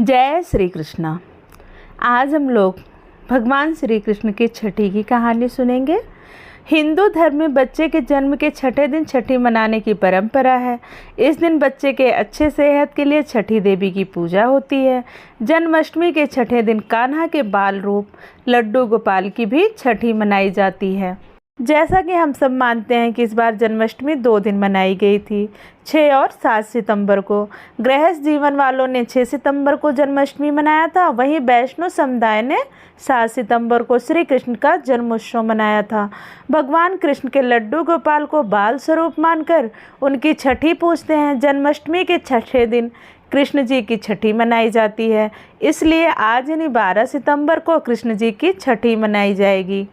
जय श्री कृष्णा। आज हम लोग भगवान श्री कृष्ण की छठी की कहानी सुनेंगे। हिंदू धर्म में बच्चे के जन्म के छठे दिन छठी मनाने की परंपरा है। इस दिन बच्चे के अच्छे सेहत के लिए छठी देवी की पूजा होती है। जन्माष्टमी के छठे दिन कान्हा के बाल रूप लड्डू गोपाल की भी छठी मनाई जाती है। जैसा कि हम सब मानते हैं कि इस बार जन्माष्टमी 2 दिन मनाई गई थी, 6 और 7 सितंबर को। गृहस्थ जीवन वालों ने 6 सितंबर को जन्माष्टमी मनाया था, वहीं वैष्णव समुदाय ने 7 सितंबर को श्री कृष्ण का जन्मोत्सव मनाया था। भगवान कृष्ण के लड्डू गोपाल को बाल स्वरूप मानकर उनकी छठी पूजते हैं। जन्माष्टमी के छठे दिन कृष्ण जी की छठी मनाई जाती है, इसलिए आज यानी 12 सितंबर को कृष्ण जी की छठी मनाई जाएगी।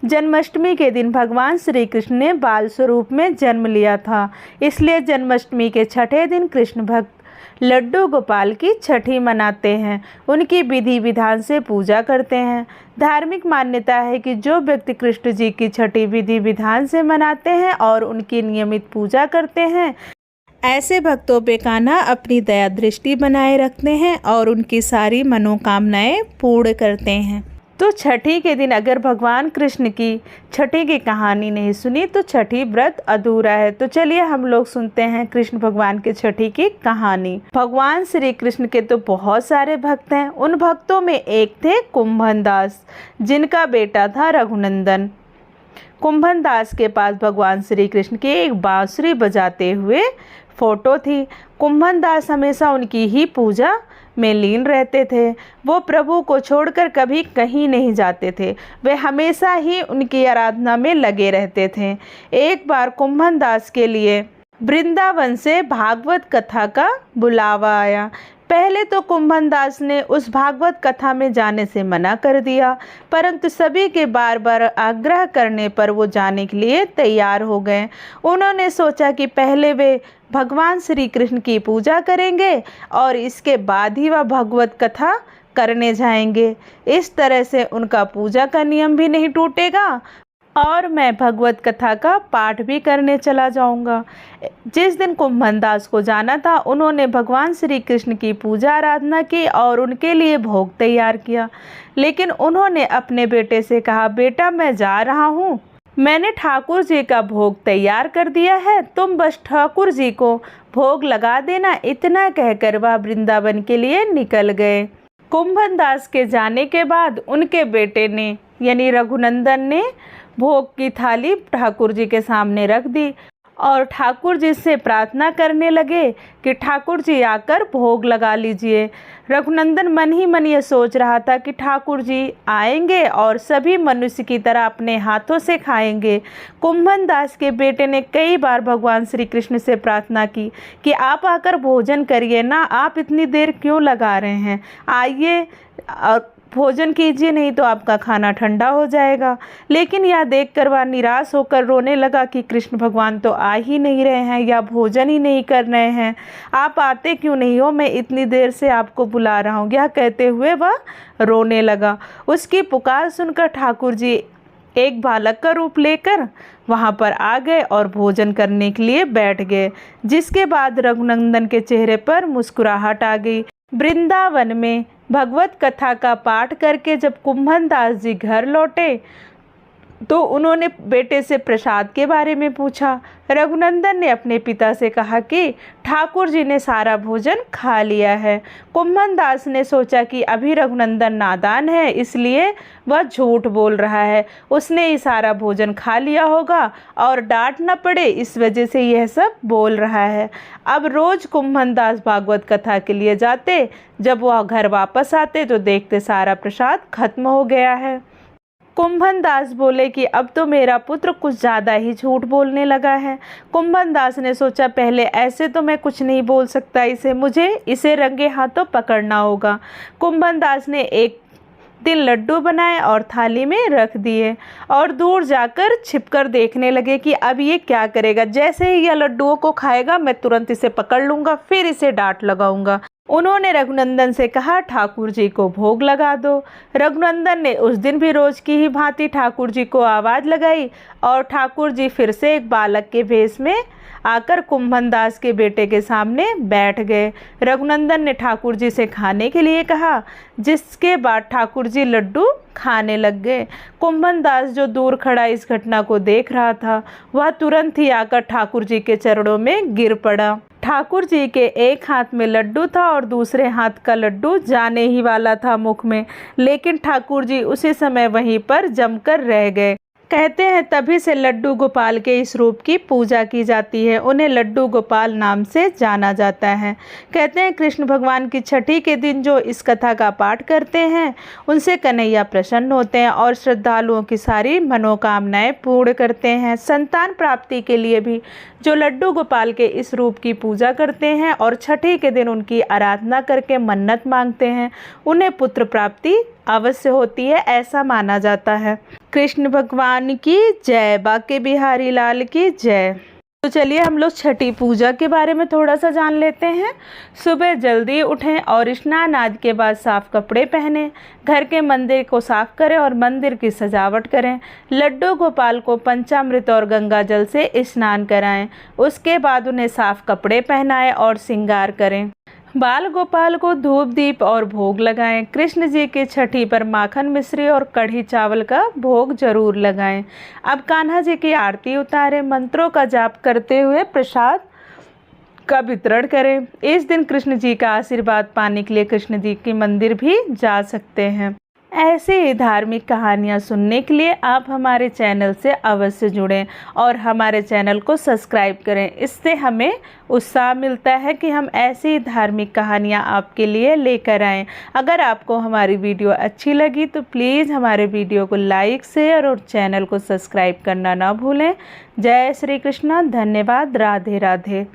जन्माष्टमी के दिन भगवान श्री कृष्ण ने बाल स्वरूप में जन्म लिया था, इसलिए जन्माष्टमी के छठे दिन कृष्ण भक्त लड्डू गोपाल की छठी मनाते हैं। उनकी विधि विधान से पूजा करते हैं। धार्मिक मान्यता है कि जो व्यक्ति कृष्ण जी की छठी विधि विधान से मनाते हैं और उनकी नियमित पूजा करते हैं, ऐसे भक्तों पे कान्हा अपनी दया दृष्टि बनाए रखते हैं और उनकी सारी मनोकामनाएं पूर्ण करते हैं। तो छठी के दिन अगर भगवान कृष्ण की छठी की कहानी नहीं सुनी तो छठी व्रत अधूरा है। तो चलिए हम लोग सुनते हैं कृष्ण भगवान के छठी की कहानी। भगवान श्री कृष्ण के तो बहुत सारे भक्त हैं। उन भक्तों में एक थे कुंभन दास, जिनका बेटा था रघुनंदन। कुंभन दास के पास भगवान श्री कृष्ण की एक बांसुरी बजाते हुए फोटो थी। कुंभन दास हमेशा उनकी ही पूजा में लीन रहते थे। वो प्रभु को छोड़कर कभी कहीं नहीं जाते थे। वे हमेशा ही उनकी आराधना में लगे रहते थे। एक बार कुंभन दास के लिए वृंदावन से भागवत कथा का बुलावा आया। पहले तो कुंभन दास ने उस भागवत कथा में जाने से मना कर दिया, परंतु सभी के बार बार आग्रह करने पर वो जाने के लिए तैयार हो गए। उन्होंने सोचा कि पहले वे भगवान श्री कृष्ण की पूजा करेंगे और इसके बाद ही वह भागवत कथा करने जाएंगे। इस तरह से उनका पूजा का नियम भी नहीं टूटेगा और मैं भगवत कथा का पाठ भी करने चला जाऊंगा। जिस दिन कुंभन दास को जाना था, उन्होंने भगवान श्री कृष्ण की पूजा आराधना की और उनके लिए भोग तैयार किया। लेकिन उन्होंने अपने बेटे से कहा, बेटा मैं जा रहा हूँ, मैंने ठाकुर जी का भोग तैयार कर दिया है, तुम बस ठाकुर जी को भोग लगा देना। इतना कहकर वह वृंदावन के लिए निकल गए। कुंभन दास के जाने के बाद उनके बेटे ने यानी रघुनंदन ने भोग की थाली ठाकुर जी के सामने रख दी और ठाकुर जी से प्रार्थना करने लगे कि ठाकुर जी आकर भोग लगा लीजिए। रघुनंदन मन ही मन ये सोच रहा था कि ठाकुर जी आएंगे और सभी मनुष्य की तरह अपने हाथों से खाएंगे। कुंभन दास के बेटे ने कई बार भगवान श्री कृष्ण से प्रार्थना की कि आप आकर भोजन करिए ना, आप इतनी देर क्यों लगा रहे हैं, आइए और भोजन कीजिए, नहीं तो आपका खाना ठंडा हो जाएगा। लेकिन यह देखकर वह निराश होकर रोने लगा कि कृष्ण भगवान तो आ ही नहीं रहे हैं या भोजन ही नहीं कर रहे हैं, आप आते क्यों नहीं हो, मैं इतनी देर से आपको बुला रहा हूँ। यह कहते हुए वह रोने लगा। उसकी पुकार सुनकर ठाकुर जी एक बालक का रूप लेकर वहाँ पर आ गए और भोजन करने के लिए बैठ गए, जिसके बाद रघुनंदन के चेहरे पर मुस्कुराहट आ गई। वृंदावन में भगवत कथा का पाठ करके जब कुंभन दास जी घर लौटे तो उन्होंने बेटे से प्रसाद के बारे में पूछा। रघुनंदन ने अपने पिता से कहा कि ठाकुर जी ने सारा भोजन खा लिया है। कुंभन दास ने सोचा कि अभी रघुनंदन नादान है, इसलिए वह झूठ बोल रहा है, उसने ही सारा भोजन खा लिया होगा और डांट न पड़े इस वजह से यह सब बोल रहा है। अब रोज कुंभन दास भागवत कथा के लिए जाते, जब वह घर वापस आते तो देखते सारा प्रसाद खत्म हो गया है। कुंभन दास बोले कि अब तो मेरा पुत्र कुछ ज़्यादा ही झूठ बोलने लगा है। कुंभन दास ने सोचा पहले ऐसे तो मैं कुछ नहीं बोल सकता, मुझे इसे रंगे हाथों पकड़ना होगा। कुंभन दास ने एक दिन लड्डू बनाए और थाली में रख दिए और दूर जाकर छिपकर देखने लगे कि अब ये क्या करेगा। जैसे ही यह लड्डुओं को खाएगा मैं तुरंत इसे पकड़ लूँगा, फिर इसे डांट लगाऊंगा। उन्होंने रघुनंदन से कहा, ठाकुर जी को भोग लगा दो। रघुनंदन ने उस दिन भी रोज की ही भांति ठाकुर जी को आवाज़ लगाई और ठाकुर जी फिर से एक बालक के भेष में आकर कुंभन दास के बेटे के सामने बैठ गए। रघुनंदन ने ठाकुर जी से खाने के लिए कहा, जिसके बाद ठाकुर जी लड्डू खाने लग गए। कुंभन दास जो दूर खड़ा इस घटना को देख रहा था, वह तुरंत ही आकर ठाकुर जी के चरणों में गिर पड़ा। ठाकुर जी के एक हाथ में लड्डू था और दूसरे हाथ का लड्डू जाने ही वाला था मुख में, लेकिन ठाकुर जी उसी समय वहीं पर जमकर रह गए। कहते हैं तभी से लड्डू गोपाल के इस रूप की पूजा की जाती है। उन्हें लड्डू गोपाल नाम से जाना जाता है। कहते हैं कृष्ण भगवान की छठी के दिन जो इस कथा का पाठ करते हैं, उनसे कन्हैया प्रसन्न होते हैं और श्रद्धालुओं की सारी मनोकामनाएं पूर्ण करते हैं। संतान प्राप्ति के लिए भी जो लड्डू गोपाल के इस रूप की पूजा करते हैं और छठी के दिन उनकी आराधना करके मन्नत मांगते हैं, उन्हें पुत्र प्राप्ति अवश्य होती है, ऐसा माना जाता है। कृष्ण भगवान की जय, बांके बिहारी लाल की जय। तो चलिए हम लोग छठी पूजा के बारे में थोड़ा सा जान लेते हैं। सुबह जल्दी उठें और स्नान आदि के बाद साफ कपड़े पहनें। घर के मंदिर को साफ करें और मंदिर की सजावट करें। लड्डू गोपाल को पंचामृत और गंगा जल से स्नान कराएं। उसके बाद उन्हें साफ कपड़े पहनाएं और श्रृंगार करें। बाल गोपाल को धूप दीप और भोग लगाएं। कृष्ण जी की छठी पर माखन मिश्री और कढ़ी चावल का भोग जरूर लगाएं। अब कान्हा जी की आरती उतारें। मंत्रों का जाप करते हुए प्रसाद का वितरण करें। इस दिन कृष्ण जी का आशीर्वाद पाने के लिए कृष्ण जी के मंदिर भी जा सकते हैं। ऐसे ही धार्मिक कहानियाँ सुनने के लिए आप हमारे चैनल से अवश्य जुड़ें और हमारे चैनल को सब्सक्राइब करें। इससे हमें उत्साह मिलता है कि हम ऐसी ही धार्मिक कहानियाँ आपके लिए लेकर आएँ। अगर आपको हमारी वीडियो अच्छी लगी तो प्लीज़ हमारे वीडियो को लाइक, शेयर और चैनल को सब्सक्राइब करना ना भूलें। जय श्री कृष्ण। धन्यवाद। राधे राधे।